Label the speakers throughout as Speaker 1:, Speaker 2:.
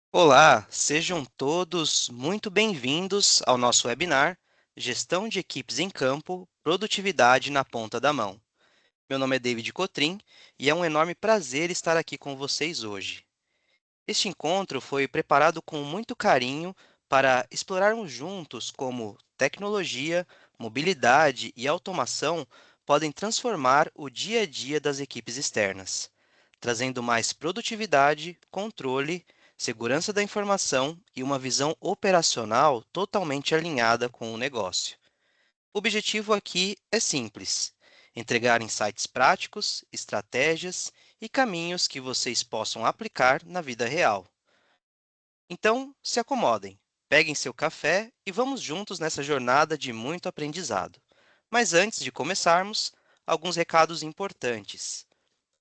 Speaker 1: Olá, sejam todos muito bem-vindos ao nosso webinar Gestão de Equipes em Campo, Produtividade na Ponta da Mão. Meu nome é David Cotrim e é um enorme prazer estar aqui com vocês hoje. Este encontro foi preparado com muito carinho para explorarmos juntos como tecnologia, mobilidade e automação podem transformar o dia a dia das equipes externas, trazendo mais produtividade, controle, segurança da informação e uma visão operacional totalmente alinhada com o negócio. O objetivo aqui é simples: entregar insights práticos, estratégias e caminhos que vocês possam aplicar na vida real. Então, se acomodem, peguem seu café e vamos juntos nessa jornada de muito aprendizado. Mas antes de começarmos, alguns recados importantes.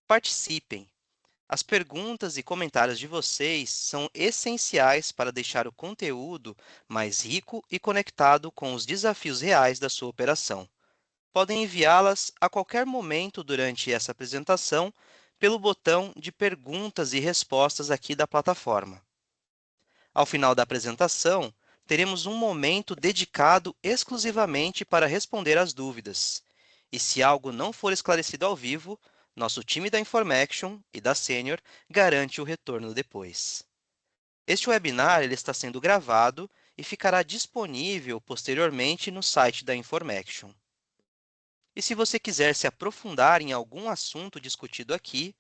Speaker 1: Participem! As perguntas e comentários de vocês são essenciais para deixar o conteúdo mais rico e conectado com os desafios reais da sua operação. Podem enviá-las a qualquer momento durante essa apresentação pelo botão de perguntas e respostas aqui da plataforma. Ao final da apresentação, teremos um momento dedicado exclusivamente para responder às dúvidas. E se algo não for esclarecido ao vivo, nosso time da Information e da Senior garante o retorno depois. Este webinar ele está sendo gravado e ficará disponível posteriormente no site da Information. E se você quiser se aprofundar em algum assunto discutido aqui,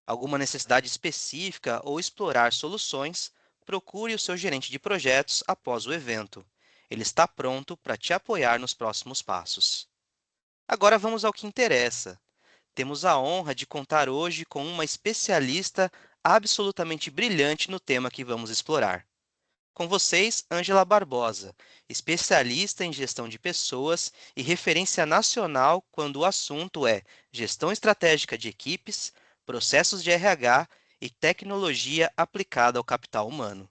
Speaker 1: alguma necessidade específica ou explorar soluções, procure o seu gerente de projetos após o evento. Ele está pronto para te apoiar nos próximos passos. Agora vamos ao que interessa. Temos a honra de contar hoje com uma especialista absolutamente brilhante no tema que vamos explorar. Com vocês, Ângela Barbosa, especialista em gestão de pessoas e referência nacional quando o assunto é gestão estratégica de equipes, processos de RH e tecnologia aplicada ao capital humano.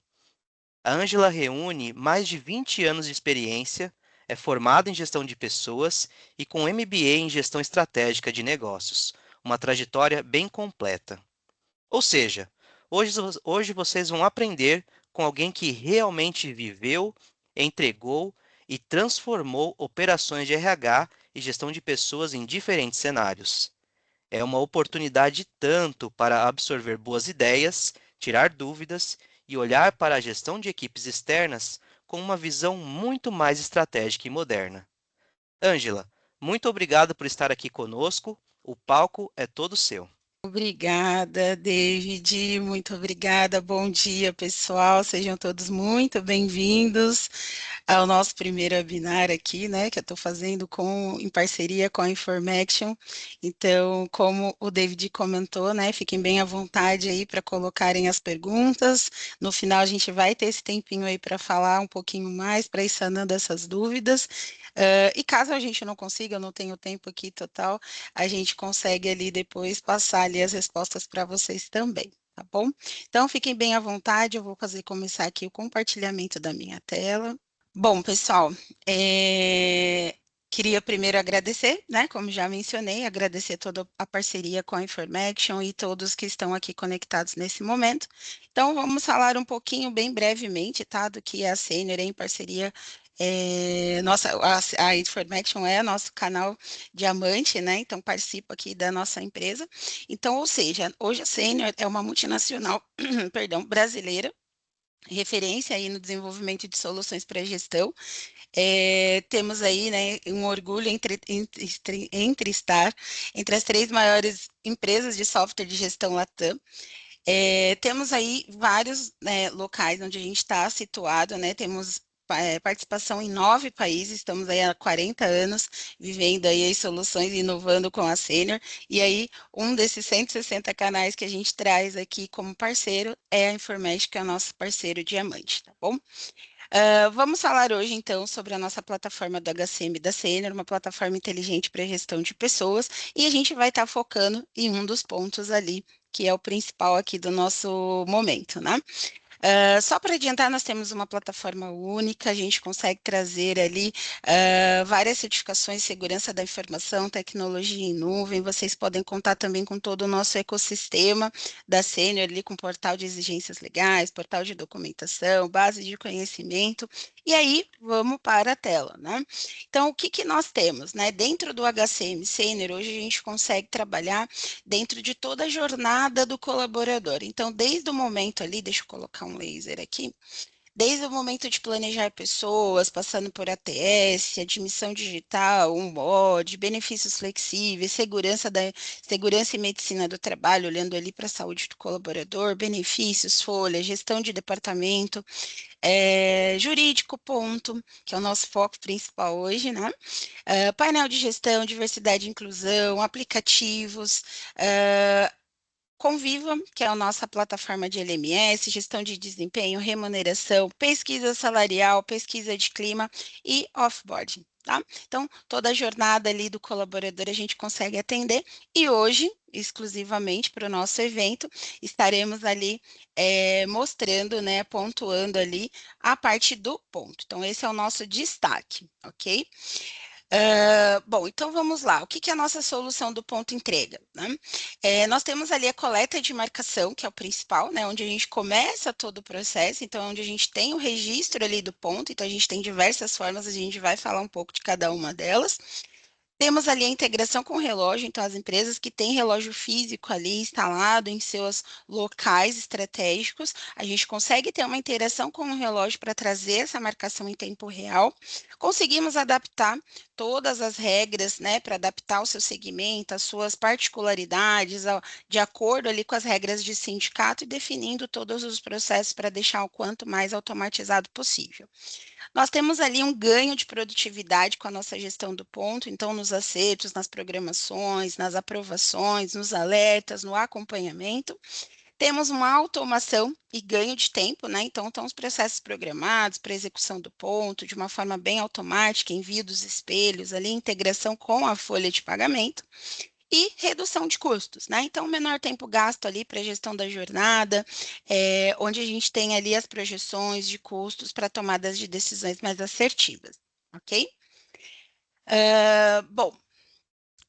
Speaker 1: A Ângela reúne mais de 20 anos de experiência, é formada em gestão de pessoas e com MBA em gestão estratégica de negócios, uma trajetória bem completa. Ou seja, hoje vocês vão aprender com alguém que realmente viveu, entregou e transformou operações de RH e gestão de pessoas em diferentes cenários. É uma oportunidade tanto para absorver boas ideias, tirar dúvidas e olhar para a gestão de equipes externas com uma visão muito mais estratégica e moderna. Ângela, muito obrigado por estar aqui conosco. O palco é todo seu.
Speaker 2: Obrigada, David, muito obrigada. Bom dia, pessoal. Sejam todos muito bem-vindos ao nosso primeiro webinar aqui, né, que eu estou fazendo em parceria com a Information. Então, como o David comentou, né, fiquem bem à vontade aí para colocarem as perguntas. No final, a gente vai ter esse tempinho aí para falar um pouquinho mais, para ir sanando essas dúvidas. E caso a gente não consiga, eu não tenho tempo aqui total, a gente consegue ali depois passar ali as respostas para vocês também, tá bom? Então, fiquem bem à vontade, eu vou começar aqui o compartilhamento da minha tela. Bom, pessoal, queria primeiro agradecer, né, como já mencionei, agradecer toda a parceria com a Information e todos que estão aqui conectados nesse momento. Então, vamos falar um pouquinho, bem brevemente, tá, do que é a Senior em parceria. A Information é nosso canal diamante, né? Então participa aqui da nossa empresa. Então, ou seja, hoje a Senior é uma multinacional, perdão, brasileira, referência aí no desenvolvimento de soluções para gestão. Temos aí, né, um orgulho entre estar entre as três maiores empresas de software de gestão Latam. Temos aí vários, né, locais onde a gente está situado, né? Temos participação em 9 países, estamos aí há 40 anos vivendo aí as soluções e inovando com a Senior, e aí um desses 160 canais que a gente traz aqui como parceiro é a Information, que é o nosso parceiro diamante, tá bom? Vamos falar hoje, então, sobre a nossa plataforma do HCM da Senior, uma plataforma inteligente para gestão de pessoas, e a gente vai estar focando em um dos pontos ali, que é o principal aqui do nosso momento, né? Só para adiantar, nós temos uma plataforma única, a gente consegue trazer ali várias certificações de segurança da informação, tecnologia em nuvem, vocês podem contar também com todo o nosso ecossistema da Sênior ali, com portal de exigências legais, portal de documentação, base de conhecimento, e aí vamos para a tela, né? Então, o que que nós temos, né? Dentro do HCM Sênior, hoje a gente consegue trabalhar dentro de toda a jornada do colaborador. Então, desde o momento ali, deixa eu colocar um laser aqui, desde o momento de planejar pessoas, passando por ATS, admissão digital, onboard, benefícios flexíveis, segurança e medicina do trabalho, olhando ali para a saúde do colaborador, benefícios, folha, gestão de departamento, jurídico, ponto, que é o nosso foco principal hoje, né? Painel de gestão, diversidade e inclusão, aplicativos, Conviva, que é a nossa plataforma de LMS, gestão de desempenho, remuneração, pesquisa salarial, pesquisa de clima e offboarding, tá? Então, toda a jornada ali do colaborador a gente consegue atender e hoje, exclusivamente para o nosso evento, estaremos ali mostrando, né, pontuando ali a parte do ponto. Então, esse é o nosso destaque, ok? Bom, então vamos lá. O que que é a nossa solução do ponto entrega, né? Nós temos ali a coleta de marcação, que é o principal, né? Onde a gente começa todo o processo, então onde a gente tem o registro ali do ponto, então a gente tem diversas formas, a gente vai falar um pouco de cada uma delas. Temos ali a integração com o relógio, então as empresas que têm relógio físico ali instalado em seus locais estratégicos, a gente consegue ter uma interação com o relógio para trazer essa marcação em tempo real. Conseguimos adaptar todas as regras, né, para adaptar o seu segmento, as suas particularidades, de acordo ali com as regras de sindicato e definindo todos os processos para deixar o quanto mais automatizado possível. Nós temos ali um ganho de produtividade com a nossa gestão do ponto, então nos acertos, nas programações, nas aprovações, nos alertas, no acompanhamento. Temos uma automação e ganho de tempo, né? Então, estão os processos programados para execução do ponto, de uma forma bem automática, envio dos espelhos, ali, integração com a folha de pagamento e redução de custos, né? Então, menor tempo gasto ali para a gestão da jornada, onde a gente tem ali as projeções de custos para tomadas de decisões mais assertivas, ok? Bom,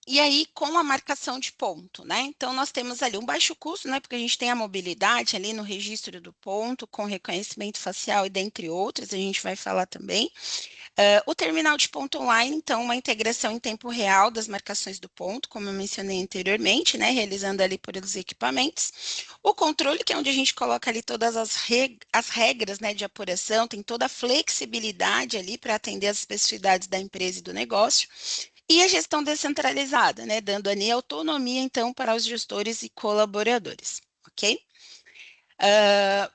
Speaker 2: e aí, com a marcação de ponto, né? Então, nós temos ali um baixo custo, né? Porque a gente tem a mobilidade ali no registro do ponto, com reconhecimento facial e dentre outras, a gente vai falar também. O terminal de ponto online, então, uma integração em tempo real das marcações do ponto, como eu mencionei anteriormente, né? Realizando ali por os equipamentos. O controle, que é onde a gente coloca ali todas as regras, né, de apuração, tem toda a flexibilidade ali para atender as especificidades da empresa e do negócio. E a gestão descentralizada, né, dando ali autonomia, então, para os gestores e colaboradores, ok?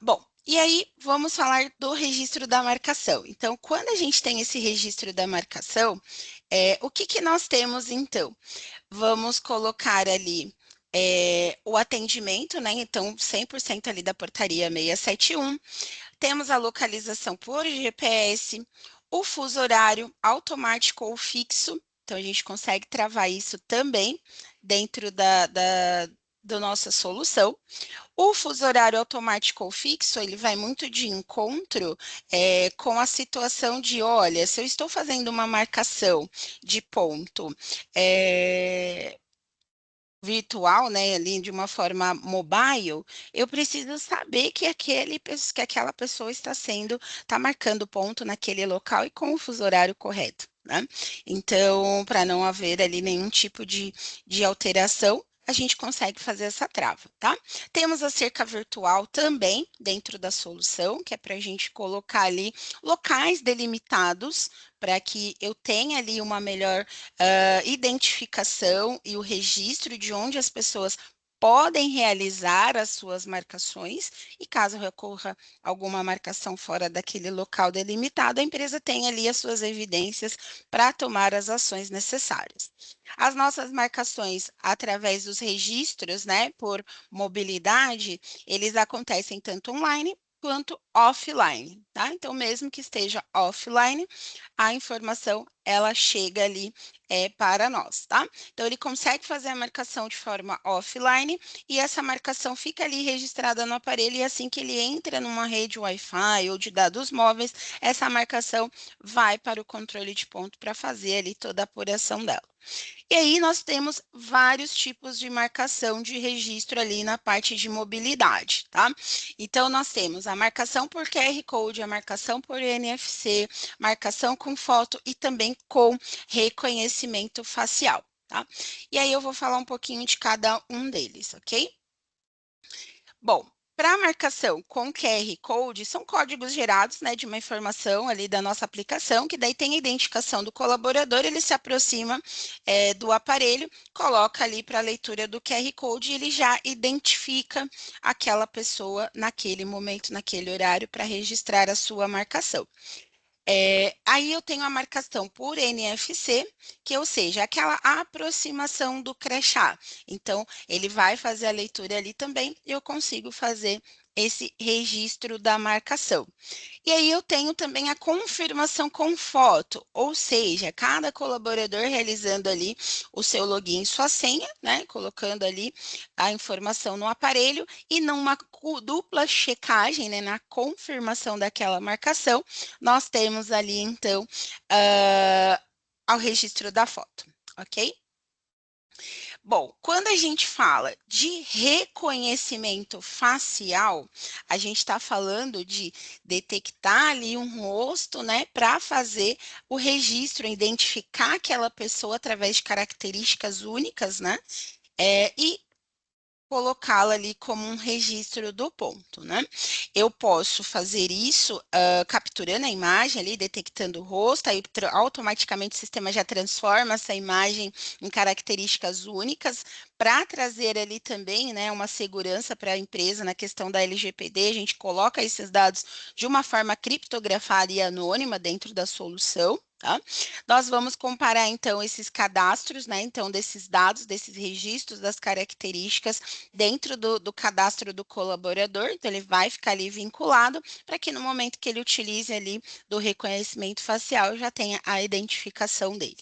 Speaker 2: Bom, e aí vamos falar do registro da marcação. Então, quando a gente tem esse registro da marcação, o que que nós temos, então? Vamos colocar ali o atendimento, né? Então, 100% ali da portaria 671. Temos a localização por GPS, o fuso horário automático ou fixo. Então, a gente consegue travar isso também dentro da nossa solução. O fuso horário automático ou fixo, ele vai muito de encontro com a situação de, olha, se eu estou fazendo uma marcação de ponto virtual, né, ali de uma forma mobile, eu preciso saber que aquela pessoa está marcando ponto naquele local e com o fuso horário correto, né? Então, para não haver ali nenhum tipo de alteração, a gente consegue fazer essa trava, tá? Temos a cerca virtual também dentro da solução, que é para a gente colocar ali locais delimitados para que eu tenha ali uma melhor identificação e o registro de onde as pessoas podem realizar as suas marcações e caso recorra alguma marcação fora daquele local delimitado, a empresa tem ali as suas evidências para tomar as ações necessárias. As nossas marcações através dos registros, né, por mobilidade, eles acontecem tanto online quanto offline, tá? Então, mesmo que esteja offline, a informação ela chega ali para nós, tá? Então, ele consegue fazer a marcação de forma offline e essa marcação fica ali registrada no aparelho e assim que ele entra numa rede Wi-Fi ou de dados móveis, essa marcação vai para o controle de ponto para fazer ali toda a apuração dela. E aí nós temos vários tipos de marcação de registro ali na parte de mobilidade, tá? Então nós temos a marcação por QR Code, a marcação por NFC, marcação com foto e também com reconhecimento facial, tá? E aí eu vou falar um pouquinho de cada um deles, ok? Bom, para a marcação com QR Code, são códigos gerados, né, de uma informação ali da nossa aplicação, que daí tem a identificação do colaborador, ele se aproxima do aparelho, coloca ali para a leitura do QR Code e ele já identifica aquela pessoa naquele momento, naquele horário, para registrar a sua marcação. Aí eu tenho a marcação por NFC, ou seja, aquela aproximação do crachá. Então, ele vai fazer a leitura ali também e eu consigo fazer esse registro da marcação. E aí eu tenho também a confirmação com foto, ou seja, cada colaborador realizando ali o seu login e sua senha, né, colocando ali a informação no aparelho e numa dupla checagem, né, na confirmação daquela marcação, nós temos ali então ao registro da foto, ok? Bom, quando a gente fala de reconhecimento facial, a gente está falando de detectar ali um rosto, né, para fazer o registro, identificar aquela pessoa através de características únicas, né, e colocá-la ali como um registro do ponto, né? Eu posso fazer isso capturando a imagem ali, detectando o rosto, aí automaticamente o sistema já transforma essa imagem em características únicas para trazer ali também, né, uma segurança para a empresa na questão da LGPD, a gente coloca esses dados de uma forma criptografada e anônima dentro da solução. Tá? Nós vamos comparar, então, esses cadastros, né? Então, desses dados, desses registros, das características dentro do cadastro do colaborador. Então, ele vai ficar ali vinculado para que no momento que ele utilize ali do reconhecimento facial, já tenha a identificação dele.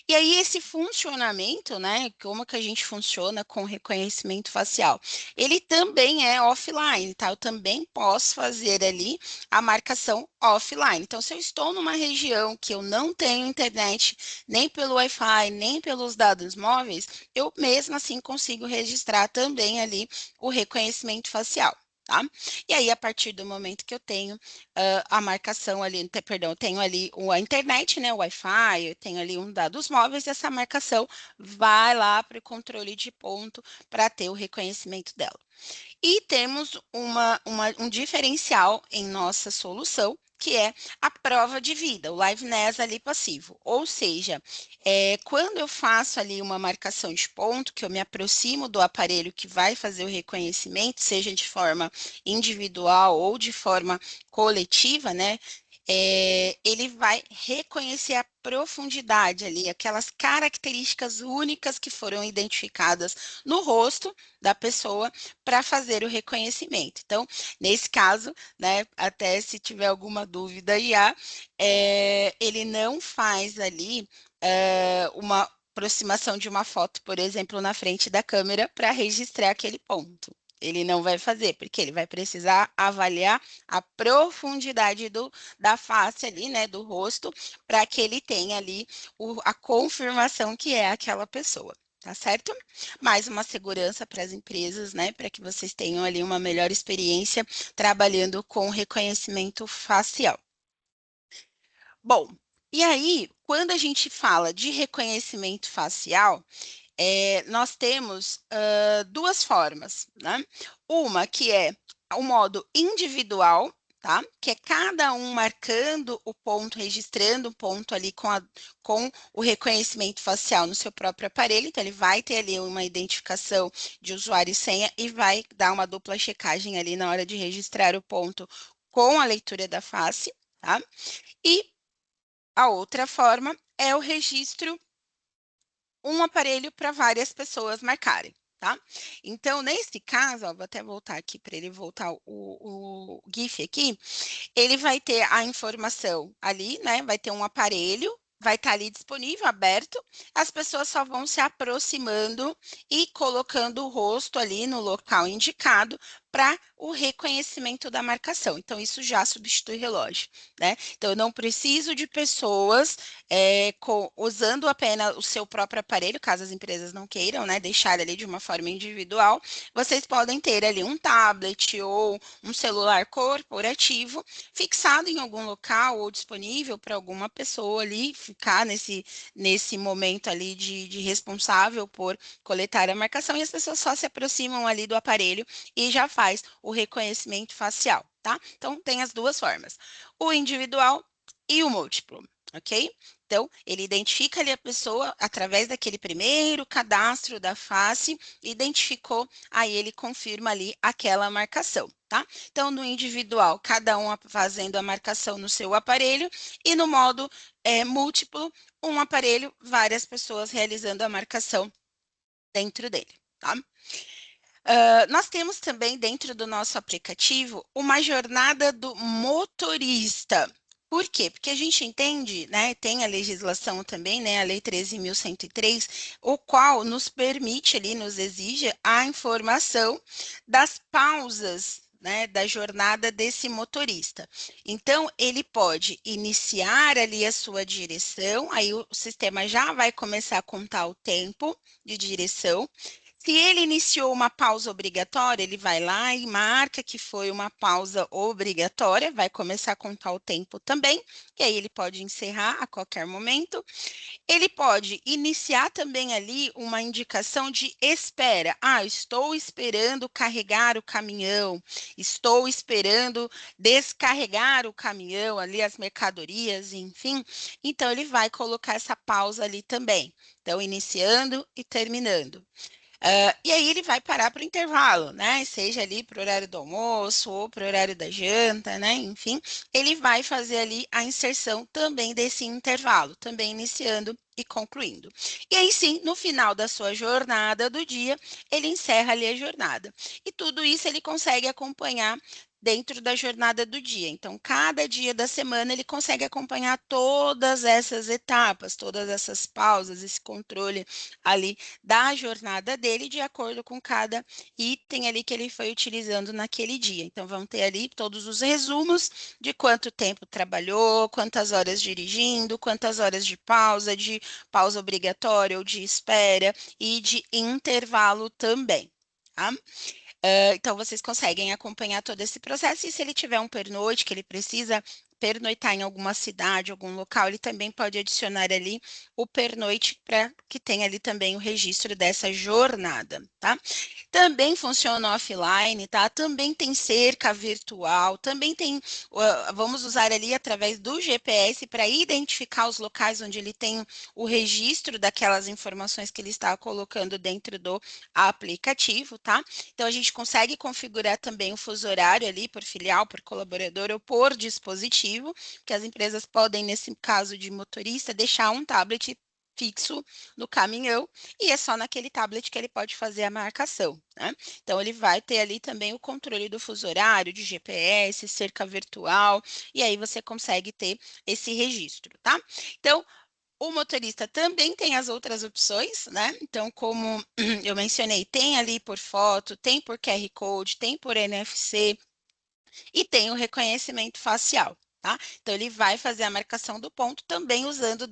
Speaker 2: E aí, esse funcionamento, né? Como que a gente funciona com reconhecimento facial? Ele também é offline, tá? Eu também posso fazer ali a marcação offline. Então, se eu estou numa região que eu não tenho internet, nem pelo Wi-Fi, nem pelos dados móveis, eu mesmo assim consigo registrar também ali o reconhecimento facial. Tá? E aí, a partir do momento que eu tenho a marcação ali, perdão, eu tenho ali a internet, né, o Wi-Fi, eu tenho ali um dados móveis, e essa marcação vai lá para o controle de ponto para ter o reconhecimento dela. E temos um diferencial em nossa solução, que é a prova de vida, o liveness ali passivo. Ou seja, quando eu faço ali uma marcação de ponto, que eu me aproximo do aparelho que vai fazer o reconhecimento, seja de forma individual ou de forma coletiva, né? Ele vai reconhecer a profundidade ali, aquelas características únicas que foram identificadas no rosto da pessoa para fazer o reconhecimento. Então, nesse caso, né, até se tiver alguma dúvida aí, ele não faz ali uma aproximação de uma foto, por exemplo, na frente da câmera para registrar aquele ponto. Ele não vai fazer, porque ele vai precisar avaliar a profundidade da face ali, né, do rosto, para que ele tenha ali a confirmação que é aquela pessoa. Tá certo? Mais uma segurança para as empresas, né? Para que vocês tenham ali uma melhor experiência trabalhando com reconhecimento facial. Bom, e aí, quando a gente fala de reconhecimento facial, nós temos duas formas, né? Uma que é o modo individual, tá? Que é cada um marcando o ponto, registrando o ponto ali com o reconhecimento facial no seu próprio aparelho. Então, ele vai ter ali uma identificação de usuário e senha e vai dar uma dupla checagem ali na hora de registrar o ponto com a leitura da face, tá? E a outra forma é o registro um aparelho para várias pessoas marcarem, tá? Então, nesse caso, ó, vou até voltar aqui para ele voltar o GIF aqui, ele vai ter a informação ali, né? Vai ter um aparelho vai estar ali disponível, aberto, as pessoas só vão se aproximando e colocando o rosto ali no local indicado para o reconhecimento da marcação. Então, isso já substitui relógio, né? Então, eu não preciso de pessoas usando apenas o seu próprio aparelho, caso as empresas não queiram, né, deixar ali de uma forma individual. Vocês podem ter ali um tablet ou um celular corporativo fixado em algum local ou disponível para alguma pessoa ali ficar nesse momento ali de responsável por coletar a marcação e as pessoas só se aproximam ali do aparelho e já faz o reconhecimento facial, tá? Então, tem as duas formas, o individual e o múltiplo, ok? Então, ele identifica ali a pessoa através daquele primeiro cadastro da face, identificou, aí ele confirma ali aquela marcação, tá? Então, no individual, cada um fazendo a marcação no seu aparelho, e no modo múltiplo, um aparelho, várias pessoas realizando a marcação dentro dele, tá? Nós temos também dentro do nosso aplicativo uma jornada do motorista. Por quê? Porque a gente entende, né, tem a legislação também, né, a Lei 13.103, o qual nos permite ali, nos exige a informação das pausas, né, da jornada desse motorista. Então, ele pode iniciar ali a sua direção, aí o sistema já vai começar a contar o tempo de direção. Se ele iniciou uma pausa obrigatória, ele vai lá e marca que foi uma pausa obrigatória, vai começar a contar o tempo também, e aí ele pode encerrar a qualquer momento. Ele pode iniciar também ali uma indicação de espera. Ah, estou esperando carregar o caminhão, estou esperando descarregar o caminhão, ali as mercadorias, enfim. Então, ele vai colocar essa pausa ali também. Então, iniciando e terminando. E aí ele vai parar para o intervalo, né? Seja ali para o horário do almoço ou para o horário da janta, né? Enfim, ele vai fazer ali a inserção também desse intervalo, também iniciando e concluindo. E aí sim, no final da sua jornada do dia, ele encerra ali a jornada. E tudo isso ele consegue acompanhar dentro da jornada do dia. Então, cada dia da semana ele consegue acompanhar todas essas etapas, todas essas pausas, esse controle ali da jornada dele de acordo com cada item ali que ele foi utilizando naquele dia. Então, vão ter ali todos os resumos de quanto tempo trabalhou, quantas horas dirigindo, quantas horas de pausa obrigatória ou de espera e de intervalo também. Tá? Então, vocês conseguem acompanhar todo esse processo, e se ele tiver um pernoite, que ele precisa pernoitar em alguma cidade, algum local, ele também pode adicionar ali o pernoite para que tenha ali também o registro dessa jornada, tá? Também funciona offline, tá? Também tem cerca virtual, também tem, vamos usar ali através do GPS para identificar os locais onde ele tem o registro daquelas informações que ele está colocando dentro do aplicativo, tá? Então, a gente consegue configurar também o fuso horário ali por filial, por colaborador ou por dispositivo, que as empresas podem, nesse caso de motorista, deixar um tablet fixo no caminhão e é só naquele tablet que ele pode fazer a marcação, né? Então, ele vai ter ali também o controle do fuso horário, de GPS, cerca virtual, e aí você consegue ter esse registro, tá? Então, o motorista também tem as outras opções, né? Então, como eu mencionei, tem ali por foto, tem por QR Code, tem por NFC e tem o reconhecimento facial, tá? Então, ele vai fazer a marcação do ponto também usando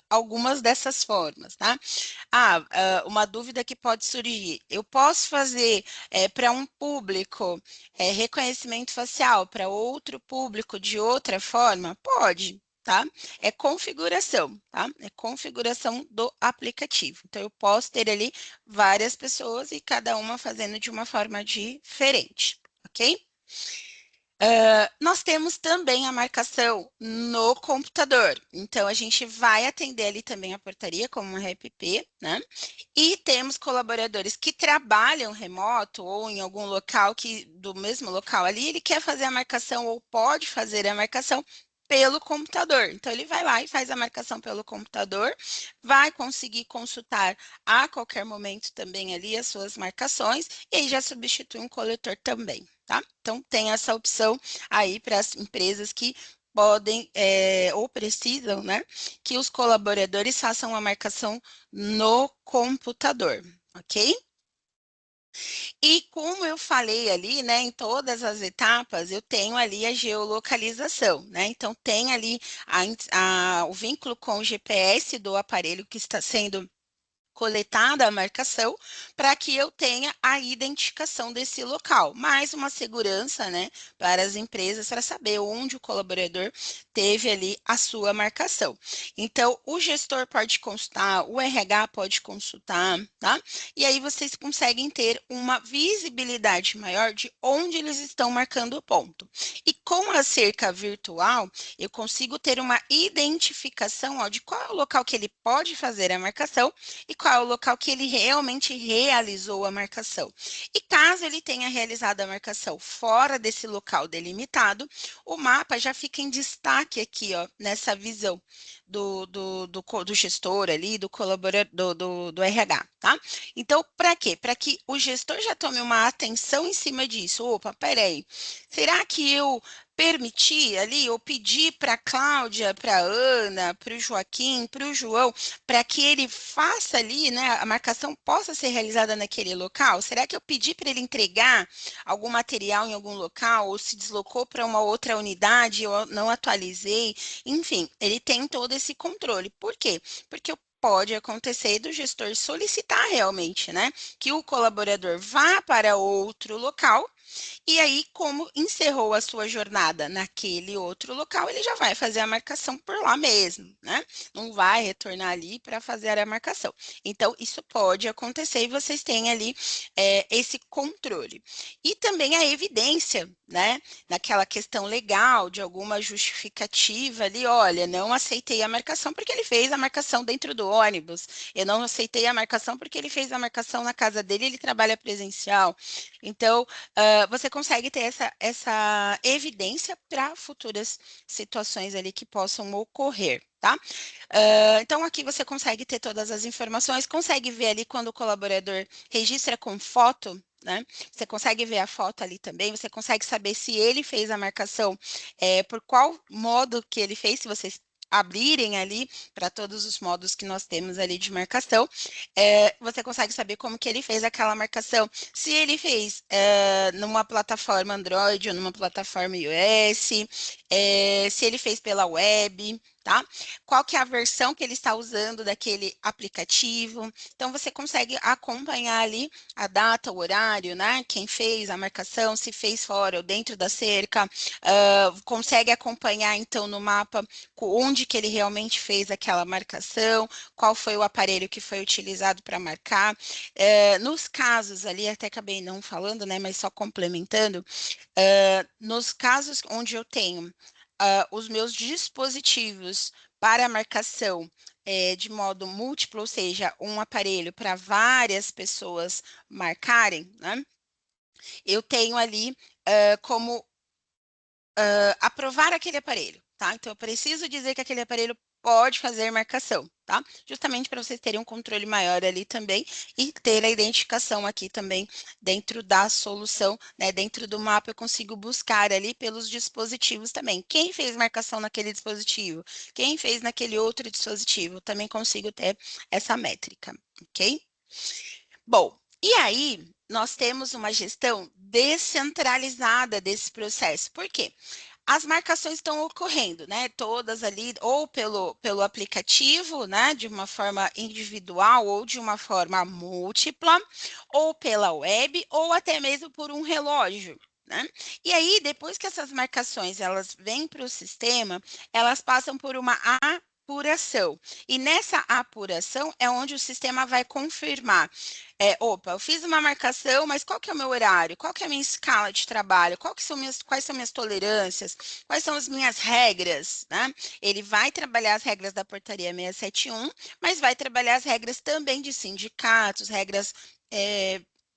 Speaker 2: algumas dessas formas, tá? Uma dúvida que pode surgir. Eu posso fazer para um público reconhecimento facial, para outro público de outra forma? Pode, tá? É configuração, tá? É configuração do aplicativo. Então, eu posso ter ali várias pessoas e cada uma fazendo de uma forma diferente, ok? Nós temos também a marcação no computador. Então, a gente vai atender ali também a portaria como um RPP, né? E temos colaboradores que trabalham remoto ou em algum local do mesmo local ali, ele quer fazer a marcação ou pode fazer a marcação pelo computador. Então, ele vai lá e faz a marcação pelo computador, vai conseguir consultar a qualquer momento também ali as suas marcações e aí já substitui um coletor também, tá? Então, tem essa opção aí para as empresas que podem ou precisam, né, que os colaboradores façam a marcação no computador, ok? E como eu falei ali, né, em todas as etapas, eu tenho ali a geolocalização, né? Então, tem ali o vínculo com o GPS do aparelho que está sendo coletada a marcação para que eu tenha a identificação desse local, mais uma segurança, né, para as empresas para saber onde o colaborador teve ali a sua marcação. Então, o gestor pode consultar, o RH pode consultar, tá? E aí vocês conseguem ter uma visibilidade maior de onde eles estão marcando o ponto. E com a cerca virtual, eu consigo ter uma identificação, ó, de qual é o local que ele pode fazer a marcação e qual é o local que ele realmente realizou a marcação. E caso ele tenha realizado a marcação fora desse local delimitado, o mapa já fica em destaque aqui, ó, nessa visão do gestor ali, do colaborador, do RH, tá? Então, para quê? Para que o gestor já tome uma atenção em cima disso. Opa, peraí, será que eu permitir ali, ou pedir para a Cláudia, para a Ana, para o Joaquim, para o João, para que ele faça ali, né, a marcação possa ser realizada naquele local? Será que eu pedi para ele entregar algum material em algum local, ou se deslocou para uma outra unidade, eu não atualizei? Enfim, ele tem todo esse controle. Por quê? Porque pode acontecer do gestor solicitar realmente, né, que o colaborador vá para outro local e aí, como encerrou a sua jornada naquele outro local, ele já vai fazer a marcação por lá mesmo, né? Não vai retornar ali para fazer a marcação. Então, isso pode acontecer e vocês têm ali esse controle. E também a evidência, né? Naquela questão legal de alguma justificativa ali, olha, não aceitei a marcação porque ele fez a marcação dentro do ônibus. Eu não aceitei a marcação porque ele fez a marcação na casa dele, ele trabalha presencial. Então, você consegue ter essa evidência para futuras situações ali que possam ocorrer, tá? Então, aqui você consegue ter todas as informações, consegue ver ali quando o colaborador registra com foto, né? Você consegue ver a foto ali também, você consegue saber se ele fez a marcação, por qual modo que ele fez, se vocês abrirem ali para todos os modos que nós temos ali de marcação, você consegue saber como que ele fez aquela marcação, se ele fez numa plataforma Android ou numa plataforma iOS, se ele fez pela web, tá? Qual que é a versão que ele está usando daquele aplicativo. Então, você consegue acompanhar ali a data, o horário, né? Quem fez a marcação, se fez fora ou dentro da cerca. Consegue acompanhar, então, no mapa onde que ele realmente fez aquela marcação, qual foi o aparelho que foi utilizado para marcar. Nos casos ali, até acabei não falando, né? Mas só complementando, nos casos onde eu tenho os meus dispositivos para marcação de modo múltiplo, ou seja, um aparelho para várias pessoas marcarem, né? Eu tenho ali como aprovar aquele aparelho, tá? Então, eu preciso dizer que aquele aparelho pode fazer marcação, tá? Justamente para vocês terem um controle maior ali também e ter a identificação aqui também dentro da solução, né? Dentro do mapa eu consigo buscar ali pelos dispositivos também. Quem fez marcação naquele dispositivo? Quem fez naquele outro dispositivo? Também consigo ter essa métrica, ok? Bom, e aí nós temos uma gestão descentralizada desse processo. Por quê? As marcações estão ocorrendo, né? Todas ali, ou pelo aplicativo, né? De uma forma individual ou de uma forma múltipla, ou pela web, ou até mesmo por um relógio. Né? E aí, depois que essas marcações elas vêm para o sistema, elas passam por uma apuração. E nessa apuração é onde o sistema vai confirmar opa, eu fiz uma marcação, mas qual que é o meu horário? Qual que é a minha escala de trabalho? Quais são minhas tolerâncias? Quais são as minhas regras, né? Ele vai trabalhar as regras da portaria 671, mas vai trabalhar as regras também de sindicatos, regras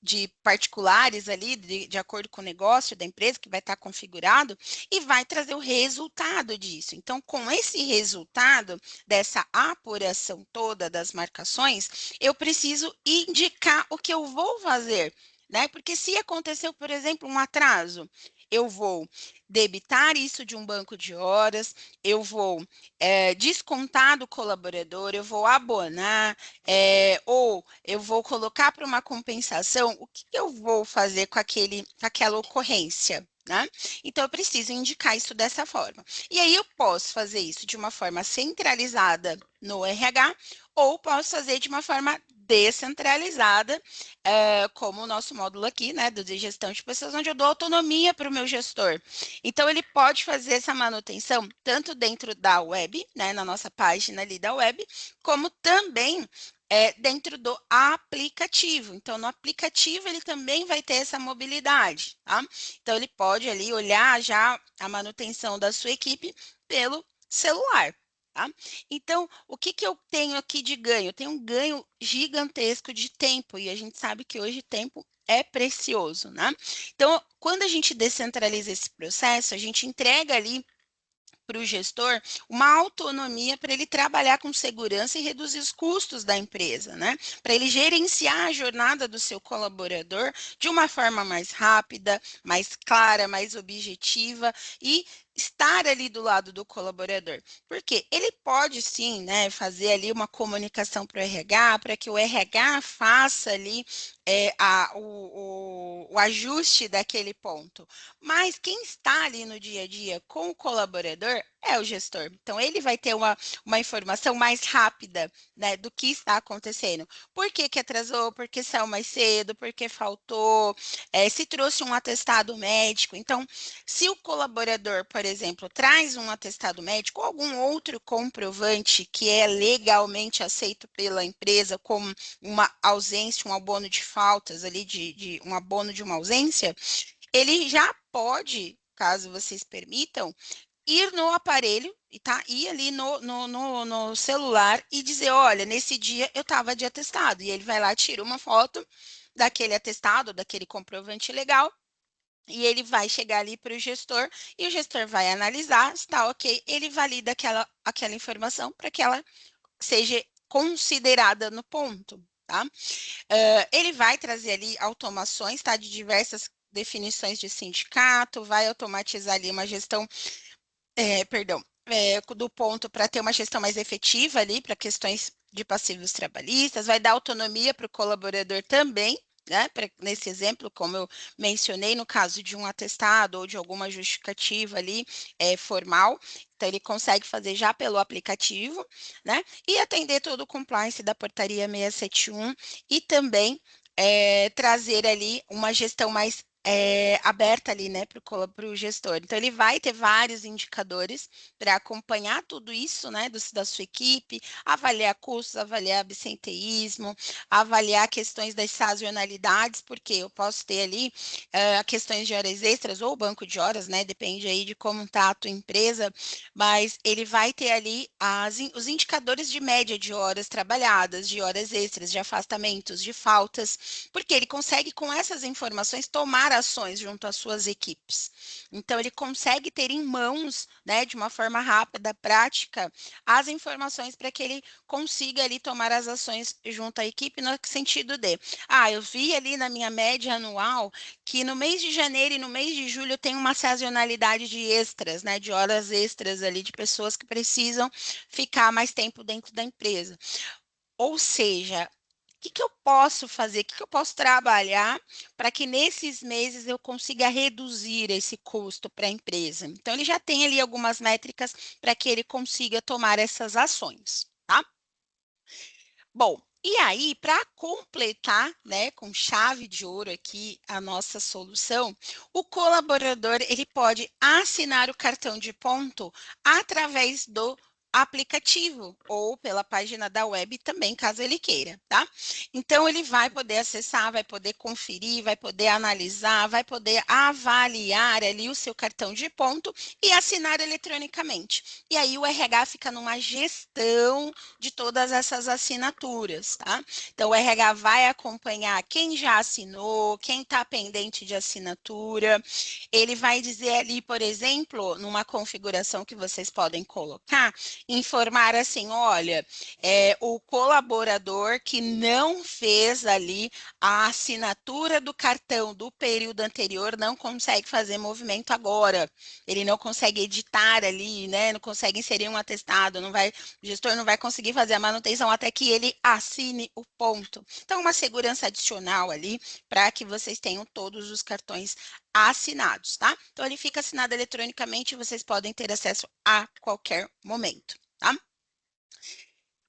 Speaker 2: de particulares ali, de acordo com o negócio da empresa, que vai estar configurado, e vai trazer o resultado disso. Então, com esse resultado, dessa apuração toda das marcações, eu preciso indicar o que eu vou fazer, né? Porque se aconteceu, por exemplo, um atraso, eu vou debitar isso de um banco de horas, eu vou descontar do colaborador, eu vou abonar, ou eu vou colocar para uma compensação, o que eu vou fazer com aquela ocorrência? Né? Então, eu preciso indicar isso dessa forma. E aí, eu posso fazer isso de uma forma centralizada no RH, ou posso fazer de uma forma descentralizada, como o nosso módulo aqui, né, de gestão de pessoas, onde eu dou autonomia para o meu gestor. Então, ele pode fazer essa manutenção tanto dentro da web, né, na nossa página ali da web, como também dentro do aplicativo. Então, no aplicativo, ele também vai ter essa mobilidade, tá? Então, ele pode ali olhar já a manutenção da sua equipe pelo celular. Tá? Então, o que eu tenho aqui de ganho? Eu tenho um ganho gigantesco de tempo, e a gente sabe que hoje tempo é precioso, né? Então, quando a gente descentraliza esse processo, a gente entrega ali para o gestor uma autonomia para ele trabalhar com segurança e reduzir os custos da empresa, né? Para ele gerenciar a jornada do seu colaborador de uma forma mais rápida, mais clara, mais objetiva e estar ali do lado do colaborador. Porque ele pode sim, né, fazer ali uma comunicação para o RH, para que o RH faça ali o ajuste daquele ponto. Mas quem está ali no dia a dia com o colaborador é o gestor. Então, ele vai ter uma informação mais rápida, né, do que está acontecendo. Por que atrasou? Por que saiu mais cedo? Por que faltou? Se trouxe um atestado médico. Então, se o colaborador, por exemplo, traz um atestado médico ou algum outro comprovante que é legalmente aceito pela empresa como uma ausência, um abono de faltas ali, de um abono de uma ausência, ele já pode, caso vocês permitam, ir no aparelho, tá? Ir ali no celular e dizer, olha, nesse dia eu estava de atestado. E ele vai lá, tira uma foto daquele atestado, daquele comprovante legal, e ele vai chegar ali para o gestor, e o gestor vai analisar, está ok, ele valida aquela informação para que ela seja considerada no ponto, tá? Ele vai trazer ali automações, tá? De diversas definições de sindicato, vai automatizar ali uma gestão, perdão, do ponto para ter uma gestão mais efetiva ali para questões de passivos trabalhistas, vai dar autonomia para o colaborador também, né? Nesse exemplo, como eu mencionei, no caso de um atestado ou de alguma justificativa ali formal, então ele consegue fazer já pelo aplicativo, né? E atender todo o compliance da portaria 671 e também trazer ali uma gestão mais aberta ali, né, para o gestor. Então, ele vai ter vários indicadores para acompanhar tudo isso, né, da sua equipe, avaliar custos, avaliar absenteísmo, avaliar questões das sazonalidades, porque eu posso ter ali questões de horas extras ou banco de horas, né, depende aí de como está a tua empresa, mas ele vai ter ali os indicadores de média de horas trabalhadas, de horas extras, de afastamentos, de faltas, porque ele consegue, com essas informações, tomar ações junto às suas equipes. Então, ele consegue ter em mãos, né, de uma forma rápida, prática, as informações para que ele consiga ali tomar as ações junto à equipe no sentido de, eu vi ali na minha média anual que no mês de janeiro e no mês de julho tem uma sazonalidade de extras, né, de horas extras ali, de pessoas que precisam ficar mais tempo dentro da empresa. Ou seja, o que eu posso fazer, o que eu posso trabalhar para que nesses meses eu consiga reduzir esse custo para a empresa? Então, ele já tem ali algumas métricas para que ele consiga tomar essas ações, tá? Bom, e aí, para completar, né, com chave de ouro aqui a nossa solução, o colaborador ele pode assinar o cartão de ponto através do aplicativo ou pela página da web também, caso ele queira, tá? Então, ele vai poder acessar, vai poder conferir, vai poder analisar, vai poder avaliar ali o seu cartão de ponto e assinar eletronicamente. E aí, o RH fica numa gestão de todas essas assinaturas, tá? Então, o RH vai acompanhar quem já assinou, quem está pendente de assinatura. Ele vai dizer ali, por exemplo, numa configuração que vocês podem colocar, informar assim, olha, o colaborador que não fez ali a assinatura do cartão do período anterior não consegue fazer movimento agora. Ele não consegue editar ali, né? Não consegue inserir um atestado, não vai, o gestor não vai conseguir fazer a manutenção até que ele assine o ponto. Então, uma segurança adicional ali para que vocês tenham todos os cartões assinados, tá? Então, ele fica assinado eletronicamente e vocês podem ter acesso a qualquer momento, tá?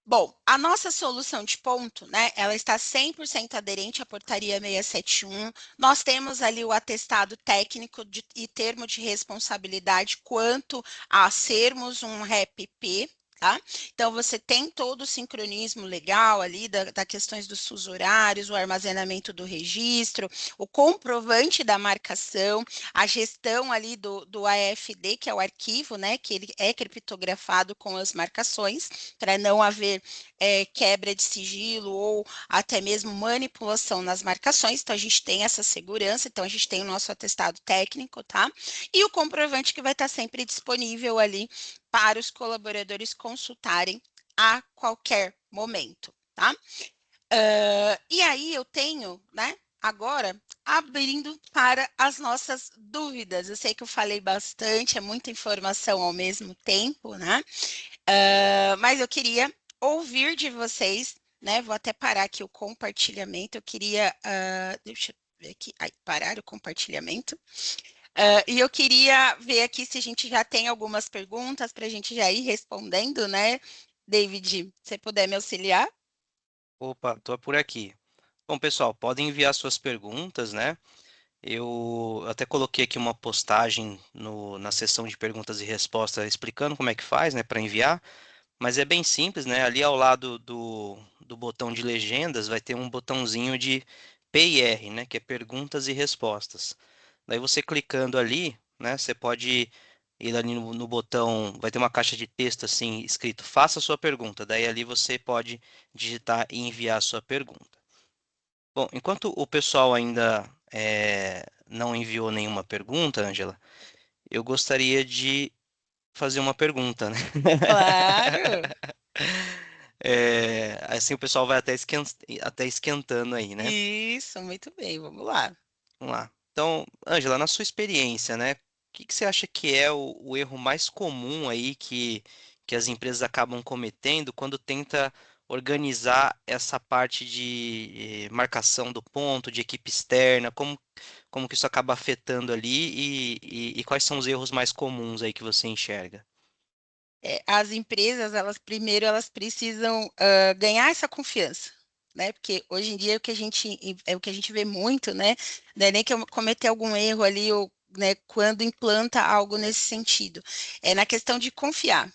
Speaker 2: Bom, a nossa solução de ponto, né, ela está 100% aderente à portaria 671. Nós temos ali o atestado técnico e termo de responsabilidade quanto a sermos um REPP, tá? Então, você tem todo o sincronismo legal ali da questões dos fusos horários, o armazenamento do registro, o comprovante da marcação, a gestão ali do AFD, que é o arquivo, né, que ele é criptografado com as marcações, para não haver quebra de sigilo ou até mesmo manipulação nas marcações. Então, a gente tem essa segurança, então a gente tem o nosso atestado técnico, tá? E o comprovante que vai estar sempre disponível ali para os colaboradores consultarem a qualquer momento, tá? E aí eu tenho, né, agora abrindo para as nossas dúvidas. Eu sei que eu falei bastante, é muita informação ao mesmo tempo, né? Mas eu queria ouvir de vocês, né? Vou até parar aqui o compartilhamento. Eu queria, deixa eu ver aqui, parar o compartilhamento. E eu queria ver aqui se a gente já tem algumas perguntas para a gente já ir respondendo, né? David, se você puder me auxiliar.
Speaker 1: Opa, estou por aqui. Bom, pessoal, podem enviar suas perguntas, né? Eu até coloquei aqui uma postagem na seção de perguntas e respostas explicando como é que faz, né, para enviar, mas é bem simples, né? Ali ao lado do botão de legendas vai ter um botãozinho de PIR, né, que é perguntas e respostas. Daí você clicando ali, né, você pode ir ali no botão, vai ter uma caixa de texto assim escrito faça sua pergunta. Daí ali você pode digitar e enviar a sua pergunta. Bom, enquanto o pessoal ainda não enviou nenhuma pergunta, Ângela, eu gostaria de fazer uma pergunta, né?
Speaker 2: Claro.
Speaker 1: Assim o pessoal vai até esquentando aí, né?
Speaker 2: Isso, muito bem, vamos lá.
Speaker 1: Vamos lá. Então, Ângela, na sua experiência, né? O que que você acha que é o erro mais comum aí que as empresas acabam cometendo quando tenta organizar essa parte de marcação do ponto, de equipe externa? Como que isso acaba afetando ali e quais são os erros mais comuns aí que você enxerga?
Speaker 2: As empresas, elas primeiro elas precisam ganhar essa confiança, né? Porque hoje em dia é o que a gente vê muito, né? Não é nem que eu cometer algum erro ali ou né, quando implanta algo nesse sentido. É na questão de confiar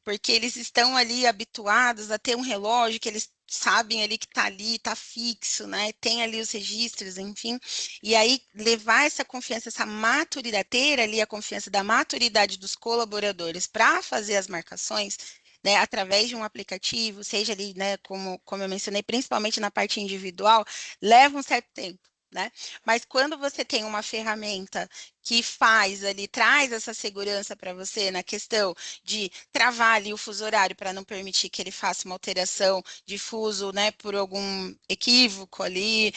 Speaker 2: porque eles estão ali habituados a ter um relógio que eles sabem ali que está ali, está fixo, né? Tem ali os registros, enfim. E aí levar essa confiança, essa maturidade, ter ali a confiança da maturidade dos colaboradores para fazer as marcações, né, através de um aplicativo, seja ali, né, como eu mencionei, principalmente na parte individual, leva um certo tempo. Né? Mas quando você tem uma ferramenta que faz ali, traz essa segurança para você na questão de travar ali o fuso horário para não permitir que ele faça uma alteração de fuso, né, por algum equívoco ali,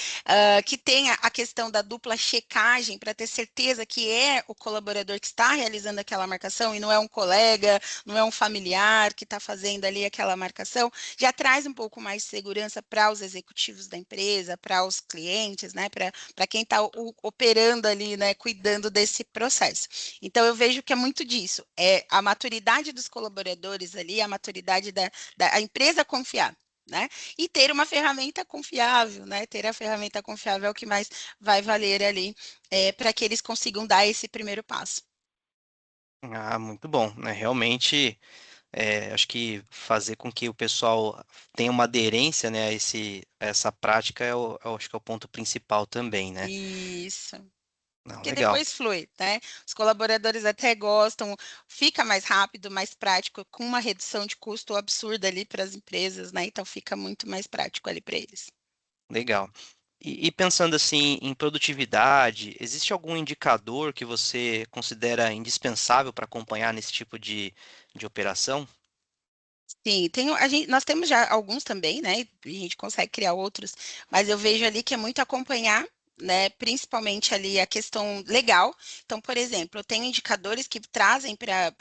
Speaker 2: que tenha a questão da dupla checagem para ter certeza que é o colaborador que está realizando aquela marcação e não é um colega, não é um familiar que está fazendo ali aquela marcação, já traz um pouco mais de segurança para os executivos da empresa, para os clientes, né, para quem está operando ali, né, cuidando desse processo. Então, eu vejo que é muito disso, é a maturidade dos colaboradores ali, a maturidade da empresa confiar. Né? E ter uma ferramenta confiável, né? Ter a ferramenta confiável é o que mais vai valer ali para que eles consigam dar esse primeiro passo.
Speaker 1: Ah, muito bom, né? Realmente, acho que fazer com que o pessoal tenha uma aderência, né, a essa prática eu acho que é o ponto principal também, né?
Speaker 2: Isso.
Speaker 1: Não,
Speaker 2: Porque
Speaker 1: legal.
Speaker 2: depois flui, né? Os colaboradores até gostam, fica mais rápido, mais prático, com uma redução de custo absurda ali para as empresas, né? Então fica muito mais prático ali para eles.
Speaker 1: Legal. E pensando assim em produtividade, existe algum indicador que você considera indispensável para acompanhar nesse tipo de operação?
Speaker 2: Sim, nós temos já alguns também, né? E a gente consegue criar outros, mas eu vejo ali que é muito acompanhar, né? Principalmente ali a questão legal. Então, por exemplo, eu tenho indicadores que trazem para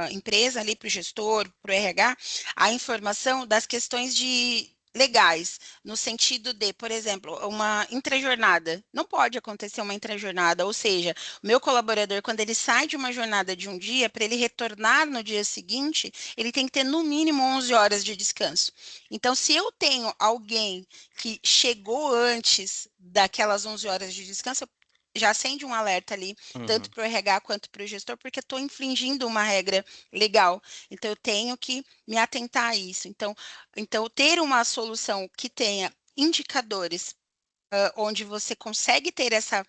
Speaker 2: a empresa ali, para o gestor, para o RH, a informação das questões de legais, no sentido de, por exemplo, uma intrajornada. Não pode acontecer uma intrajornada, ou seja, o meu colaborador, quando ele sai de uma jornada de um dia, para ele retornar no dia seguinte, ele tem que ter no mínimo 11 horas de descanso. Então, se eu tenho alguém que chegou antes daquelas 11 horas de descanso, já acende um alerta ali, tanto
Speaker 1: Uhum,
Speaker 2: para o RH quanto para o gestor, porque estou infringindo uma regra legal. Então, eu tenho que me atentar a isso. Então ter uma solução que tenha indicadores onde você consegue ter essa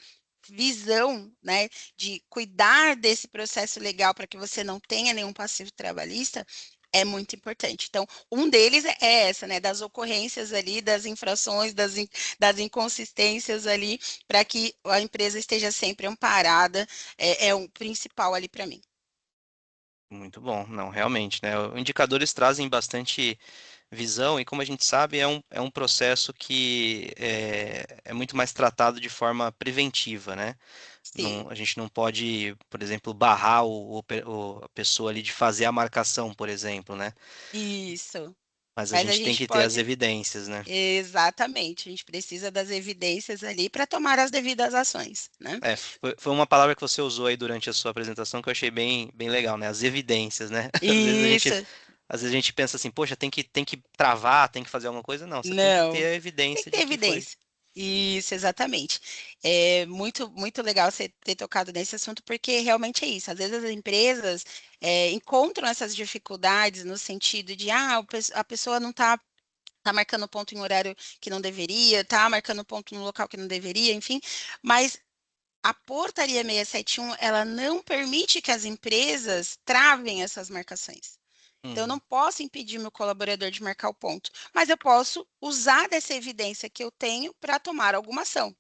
Speaker 2: visão, né, de cuidar desse processo legal para que você não tenha nenhum passivo trabalhista, é muito importante. Então, um deles é essa, né, das ocorrências ali, das infrações, das inconsistências ali, para que a empresa esteja sempre amparada, é o principal ali para mim.
Speaker 1: muito bom. Não, realmente, né? Os indicadores trazem bastante visão, e como a gente sabe, é um processo que é muito mais tratado de forma preventiva, né?
Speaker 2: Sim,
Speaker 1: A gente não pode, por exemplo, barrar a pessoa ali de fazer a marcação, por exemplo, né?
Speaker 2: isso.
Speaker 1: Mas a
Speaker 2: Mas a
Speaker 1: gente tem
Speaker 2: gente
Speaker 1: que ter as
Speaker 2: pode.
Speaker 1: evidências, né?
Speaker 2: Exatamente, a gente precisa das evidências ali para tomar as devidas ações, né?
Speaker 1: Foi uma palavra que você usou aí durante a sua apresentação que eu achei bem legal, né? As evidências, né?
Speaker 2: Isso,
Speaker 1: Às vezes a gente pensa assim, poxa, tem que travar, tem que fazer alguma coisa. Não, você tem que ter
Speaker 2: não,
Speaker 1: a
Speaker 2: tem que
Speaker 1: evidência
Speaker 2: ter
Speaker 1: de que foi.
Speaker 2: evidência. Isso, exatamente. É muito legal você ter tocado nesse assunto, porque realmente é isso. Às vezes as empresas encontram essas dificuldades no sentido de, a pessoa não está tá marcando ponto em horário que não deveria, tá marcando ponto no local que não deveria, enfim, mas a portaria 671, ela não permite que as empresas travem essas marcações. Então, eu não
Speaker 1: Uhum.
Speaker 2: posso impedir meu colaborador de marcar o ponto, mas eu posso usar dessa evidência que eu tenho para tomar alguma ação,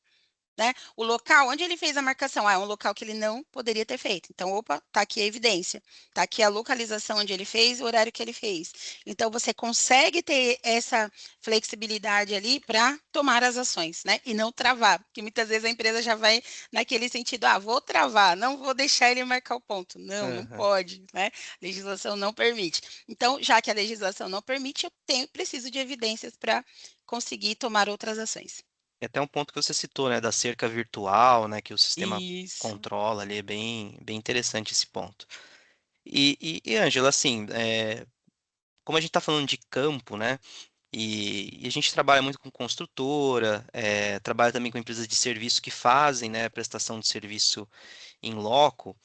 Speaker 2: né? O local onde ele fez a marcação, é um local que ele não poderia ter feito. Então, opa, tá aqui a evidência, tá aqui a localização onde ele fez, o horário que ele fez. Então, você consegue ter essa flexibilidade ali para tomar as ações, né? E não travar, porque muitas vezes a empresa já vai naquele sentido, vou travar, não vou deixar ele marcar o ponto. Não, não
Speaker 1: Aham.
Speaker 2: pode, né? A legislação não permite. Então, já que a legislação não permite, preciso de evidências para conseguir tomar outras ações.
Speaker 1: E até um ponto que você citou, né, da cerca virtual, né, que o sistema
Speaker 2: Isso.
Speaker 1: controla ali, é bem interessante esse ponto. E Ângela, assim, como a gente está falando de campo, né, e a gente trabalha muito com construtora, trabalha também com empresas de serviço que fazem, né, prestação de serviço em loco,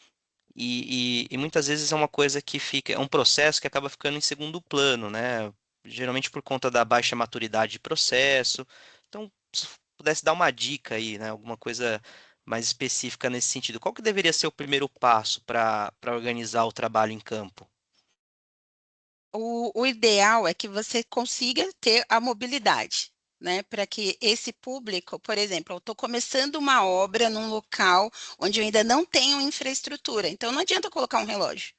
Speaker 1: e muitas vezes é uma coisa que fica, é um processo que acaba ficando em segundo plano, né, geralmente por conta da baixa maturidade de processo. Então, se pudesse dar uma dica aí, né, alguma coisa mais específica nesse sentido, qual que deveria ser o primeiro passo para organizar o trabalho em campo?
Speaker 2: O ideal é que você consiga ter a mobilidade, né? Para que esse público, por exemplo, eu estou começando uma obra num local onde eu ainda não tenho infraestrutura, então não adianta eu colocar um relógio,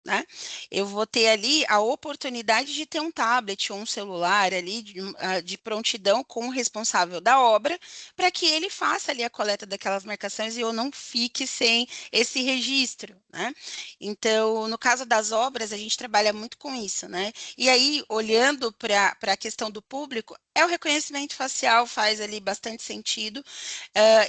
Speaker 2: né? Eu vou ter ali a oportunidade de ter um tablet ou um celular ali de prontidão com o responsável da obra, para que ele faça ali a coleta daquelas marcações e eu não fique sem esse registro, né? Então, no caso das obras, a gente trabalha muito com isso, né? E aí, olhando para a questão do público, o reconhecimento facial faz ali bastante sentido.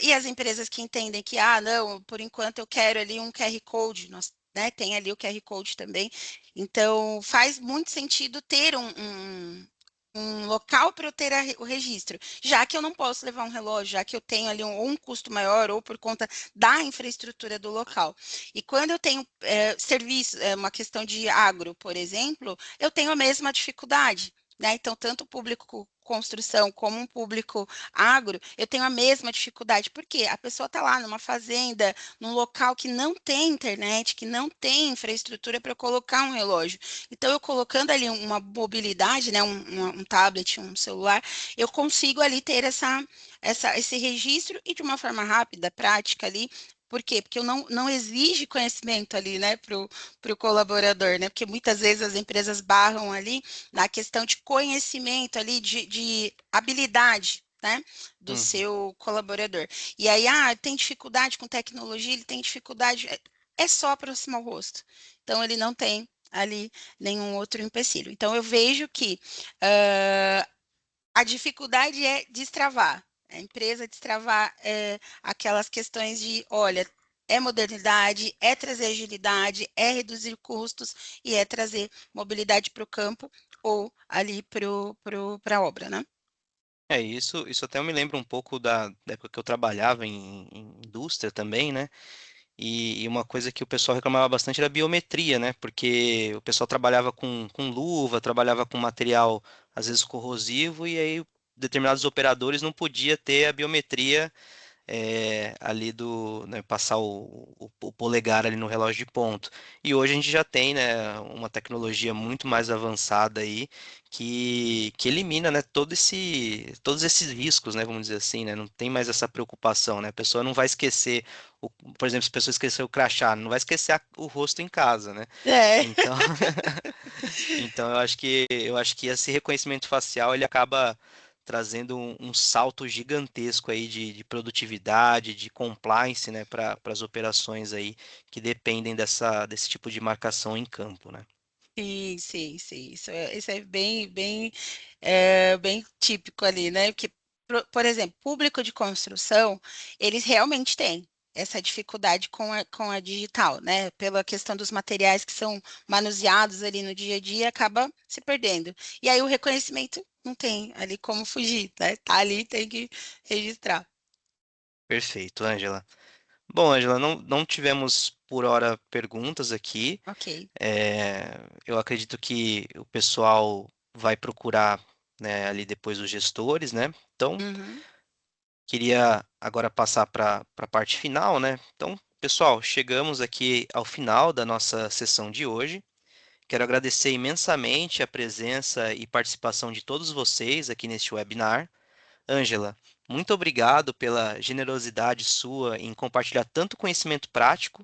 Speaker 2: E as empresas que entendem que, não, por enquanto eu quero ali um QR Code, nós né, tem ali o QR Code também. Então, faz muito sentido ter um local para eu ter o registro, já que eu não posso levar um relógio, já que eu tenho ali um custo maior ou por conta da infraestrutura do local. E quando eu tenho serviço, uma questão de agro, por exemplo, eu tenho a mesma dificuldade. Né? Então, tanto o público construção como um público agro, eu tenho a mesma dificuldade, porque a pessoa está lá numa fazenda, num local que não tem internet, que não tem infraestrutura para colocar um relógio. Então, eu colocando ali uma mobilidade, né, um tablet, um celular, eu consigo ali ter esse registro e de uma forma rápida, prática ali, Por quê? Porque eu não exige conhecimento ali, né, para o colaborador, né? Porque muitas vezes as empresas barram ali na questão de conhecimento ali, de habilidade, né, do
Speaker 1: Uhum.
Speaker 2: seu colaborador. E aí, tem dificuldade com tecnologia, ele tem dificuldade, é só aproximar o rosto. Então, ele não tem ali nenhum outro empecilho. Então, eu vejo que a dificuldade é destravar. A empresa destravar aquelas questões de, olha, é modernidade, é trazer agilidade, é reduzir custos e é trazer mobilidade para o campo ou ali para a obra, né?
Speaker 1: É isso, isso até eu me lembro um pouco da época que eu trabalhava em indústria também, né? E uma coisa que o pessoal reclamava bastante era a biometria, né? Porque o pessoal trabalhava com luva, trabalhava com material às vezes corrosivo, e aí determinados operadores não podia ter a biometria ali né, passar o polegar ali no relógio de ponto. E hoje a gente já tem, né, uma tecnologia muito mais avançada aí que elimina, né, todos esses riscos, né, vamos dizer assim, né, não tem mais essa preocupação, né, a pessoa não vai esquecer, por exemplo, se a pessoa esqueceu o crachá, não vai esquecer o rosto em casa, né?
Speaker 2: É.
Speaker 1: Então, então eu acho que esse reconhecimento facial ele acaba trazendo um salto gigantesco aí de produtividade, de compliance, né, para as operações aí que dependem desse tipo de marcação em campo, né?
Speaker 2: Sim, sim, sim. Isso é bem, bem típico ali, né? Porque, por exemplo, público de construção, eles realmente têm essa dificuldade com a digital, né? Pela questão dos materiais que são manuseados ali no dia a dia, acaba se perdendo. E aí o reconhecimento não tem ali como fugir, né? Tá ali, tem que registrar.
Speaker 1: Perfeito, Ângela. Bom, Ângela, não tivemos por hora perguntas aqui.
Speaker 2: Ok.
Speaker 1: Eu acredito que o pessoal vai procurar, né, ali depois os gestores, né? Então,
Speaker 2: Uhum.
Speaker 1: queria agora passar para a parte final, né? Então, pessoal, chegamos aqui ao final da nossa sessão de hoje. Quero agradecer imensamente a presença e participação de todos vocês aqui neste webinar. Ângela, muito obrigado pela generosidade sua em compartilhar tanto conhecimento prático,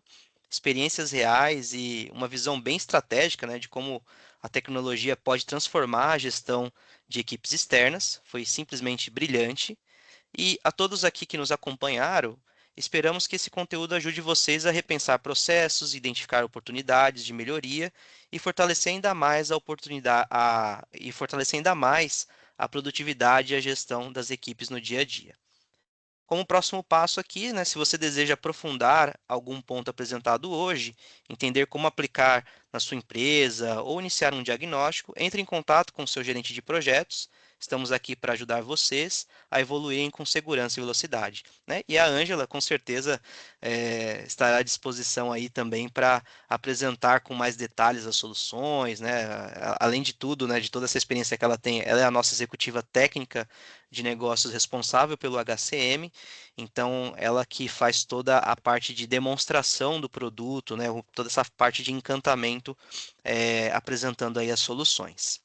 Speaker 1: experiências reais e uma visão bem estratégica, né, de como a tecnologia pode transformar a gestão de equipes externas. Foi simplesmente brilhante. E a todos aqui que nos acompanharam, esperamos que esse conteúdo ajude vocês a repensar processos, identificar oportunidades de melhoria e fortalecer ainda mais a produtividade e a gestão das equipes no dia a dia. Como próximo passo aqui, né, se você deseja aprofundar algum ponto apresentado hoje, entender como aplicar na sua empresa ou iniciar um diagnóstico, entre em contato com o seu gerente de projetos. Estamos aqui para ajudar vocês a evoluírem com segurança e velocidade, né? E a Ângela, com certeza, estará à disposição aí também para apresentar com mais detalhes as soluções, né? Além de tudo, né, de toda essa experiência que ela tem, ela é a nossa executiva técnica de negócios responsável pelo HCM. Então, ela que faz toda a parte de demonstração do produto, né, toda essa parte de encantamento, apresentando aí as soluções.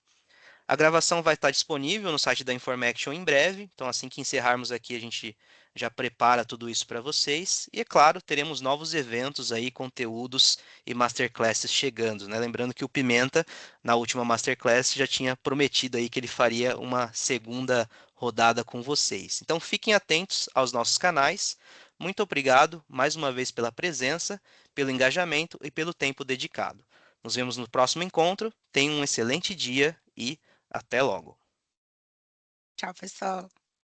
Speaker 1: A gravação vai estar disponível no site da Information em breve, então assim que encerrarmos aqui, a gente já prepara tudo isso para vocês. E é claro, teremos novos eventos aí, conteúdos e masterclasses chegando, né? Lembrando que o Pimenta, na última masterclass, já tinha prometido aí que ele faria uma segunda rodada com vocês. Então fiquem atentos aos nossos canais. Muito obrigado mais uma vez pela presença, pelo engajamento e pelo tempo dedicado. Nos vemos no próximo encontro. Tenham um excelente dia e até logo.
Speaker 2: Tchau, pessoal.